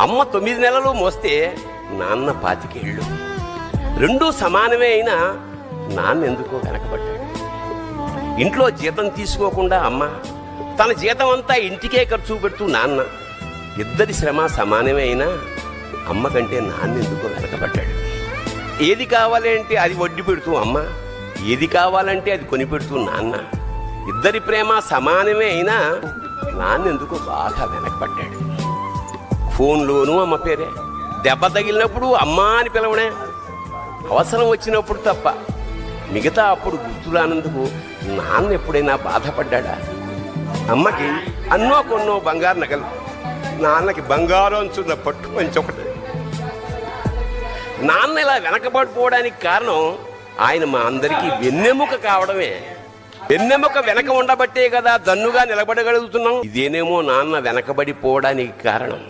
అమ్మ 9 నెలలు మోస్తే నాన్న 25 ఏళ్ళు. రెండూ సమానమే అయినా నాన్న ఎందుకో వెనకబడ్డాడు. ఇంట్లో జీతం తీసుకోకుండా అమ్మ, తన జీతం అంతా ఇంటికే ఖర్చు పెడుతూ నాన్న, ఇద్దరి శ్రమ సమానమే అయినా అమ్మ కంటే నాన్న ఎందుకో వెనకబడ్డాడు. ఏది కావాలి అంటే అది వడ్డీ పెడుతూ అమ్మ, ఏది కావాలంటే అది కొని పెడుతూ నాన్న, ఇద్దరి ప్రేమ సమానమే అయినా నాన్న ఎందుకో బాగా వెనకబడ్డాడు. ఫోన్లోనూ అమ్మ పేరే, దెబ్బ తగిలినప్పుడు అమ్మ అని పిలవడే, అవసరం వచ్చినప్పుడు తప్ప మిగతా అప్పుడు గుర్తురానందుకు నాన్న ఎప్పుడైనా బాధపడ్డా? అమ్మకి అన్నో కొన్నో బంగారు నగలు, నాన్నకి బంగారం అంచున్న పట్టు మంచి ఒకటి. నాన్న ఇలా వెనకబడిపోవడానికి కారణం ఆయన మా అందరికీ వెన్నెముక కావడమే. వెన్నెముక వెనక ఉండబట్టే కదా దన్నుగా నిలబడగలుగుతున్నాం. ఇదేనేమో నాన్న వెనకబడిపోవడానికి కారణం.